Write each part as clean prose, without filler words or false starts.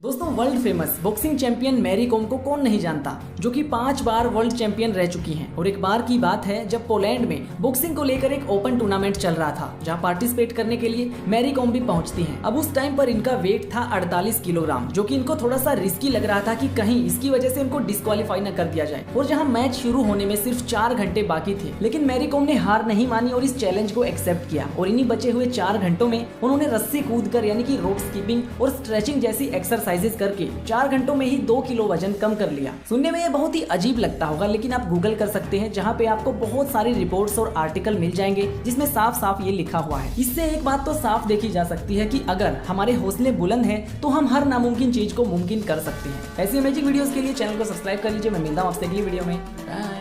दोस्तों world famous boxing champion Mary Kom को कौन नहीं जानता, जो कि 5 बार वर्ल्ड चैंपियन रह चुकी हैं। और एक बार की बात है जब पोलैंड में बॉक्सिंग को लेकर एक ओपन टूर्नामेंट चल रहा था, जहां पार्टिसिपेट करने के लिए मैरी कॉम भी पहुंचती हैं। अब उस टाइम पर इनका वेट था 48 किलोग्राम, जो कि इनको थोड़ा सा रिस्की लग रहा था कि कहीं इसकी वजह से इनको डिस्क्वालीफाई न कर दिया जाए। और जहाँ मैच शुरू होने में सिर्फ 4 घंटे बाकी थे, लेकिन मैरी कॉम ने हार नहीं मानी और इस चैलेंज को एक्सेप्ट किया। और इन्हीं बचे हुए 4 घंटों में उन्होंने रस्सी कूद कर यानी कि रोप स्कीपिंग और स्ट्रेचिंग जैसी एक्सरसाइजेस करके 4 घंटों में ही 2 किलो वजन कम कर लिया। सुनने में ये बहुत ही अजीब लगता होगा, लेकिन आप गूगल कर सकते हैं, जहाँ पे आपको बहुत सारी रिपोर्ट्स और आर्टिकल मिल जाएंगे जिसमें साफ साफ ये लिखा हुआ है। इससे एक बात तो साफ देखी जा सकती है कि अगर हमारे हौसले बुलंद हैं तो हम हर नामुमकिन चीज को मुमकिन कर सकते हैं। ऐसी अमेजिंग वीडियोस के लिए चैनल को सब्सक्राइब कर लीजिए। मैं मिलता हूं आपसे अगली वीडियो में। बाय।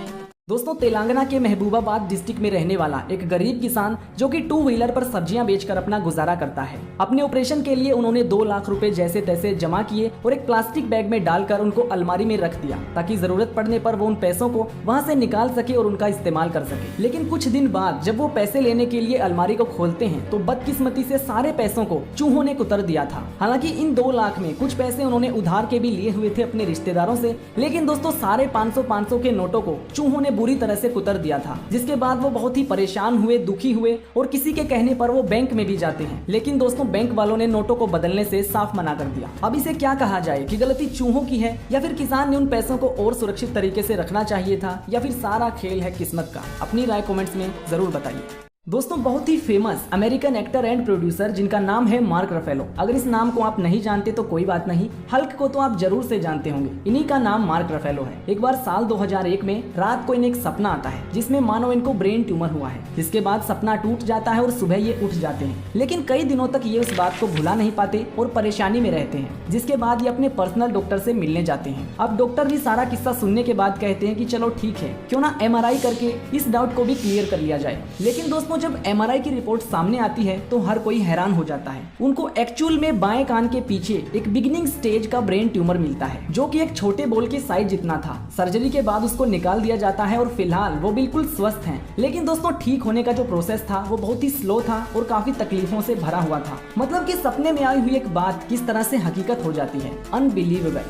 दोस्तों तेलंगाना के महबूबाबाद डिस्ट्रिक्ट में रहने वाला एक गरीब किसान जो कि 2 व्हीलर पर सब्जियां बेचकर अपना गुजारा करता है। अपने ऑपरेशन के लिए उन्होंने 2 लाख रुपए जैसे तैसे जमा किए और एक प्लास्टिक बैग में डालकर उनको अलमारी में रख दिया, ताकि जरूरत पड़ने पर वो उन पैसों को वहां से निकाल सके और उनका इस्तेमाल कर सके। लेकिन कुछ दिन बाद जब वो पैसे लेने के लिए अलमारी को खोलते हैं तो बदकिस्मती से सारे पैसों को चूहों ने कुतर दिया था। हालांकि इन 2 लाख में कुछ पैसे उन्होंने उधार के भी लिए हुए थे अपने रिश्तेदारों से, लेकिन दोस्तों सारे 500 के नोटों को चूहों ने बुरी तरह से कुतर दिया था। जिसके बाद वो बहुत ही परेशान हुए, दुखी हुए और किसी के कहने पर वो बैंक में भी जाते हैं। लेकिन दोस्तों बैंक वालों ने नोटों को बदलने से साफ मना कर दिया। अब इसे क्या कहा जाए कि गलती चूहों की है या फिर किसान ने उन पैसों को और सुरक्षित तरीके से रखना चाहिए था, या फिर सारा खेल है किस्मत का? अपनी राय कमेंट्स में जरूर बताइए। दोस्तों बहुत ही famous American actor and producer जिनका नाम है मार्क रफेलो। अगर इस नाम को आप नहीं जानते तो कोई बात नहीं, हल्क को तो आप जरूर से जानते होंगे। इन्हीं का नाम मार्क रफेलो है। एक बार साल 2001 में रात को इन्हें एक सपना आता है जिसमें मानो इनको ब्रेन ट्यूमर हुआ है, जिसके बाद सपना टूट जाता है और सुबह ये उठ जाते हैं। लेकिन कई दिनों तक ये उस बात को भुला नहीं पाते और परेशानी में रहते हैं, जिसके बाद ये अपने पर्सनल डॉक्टर से मिलने जाते हैं। अब डॉक्टर भी सारा किस्सा सुनने के बाद कहते हैं कि चलो ठीक है, क्यों ना MRI करके इस डाउट को भी क्लियर कर लिया जाए। लेकिन दोस्तों जब MRI की रिपोर्ट सामने आती है तो हर कोई हैरान हो जाता है। उनको एक्चुअल में बाएं कान के पीछे एक बिगिनिंग स्टेज का ब्रेन ट्यूमर मिलता है, जो कि एक छोटे बॉल के साइज जितना था। सर्जरी के बाद उसको निकाल दिया जाता है और फिलहाल वो बिल्कुल स्वस्थ हैं। लेकिन दोस्तों ठीक होने का जो प्रोसेस था वो बहुत ही स्लो था और काफी तकलीफों से भरा हुआ था। मतलब कि सपने में आई हुई एक बात किस तरह से हकीकत हो जाती है, अनबिलीवेबल।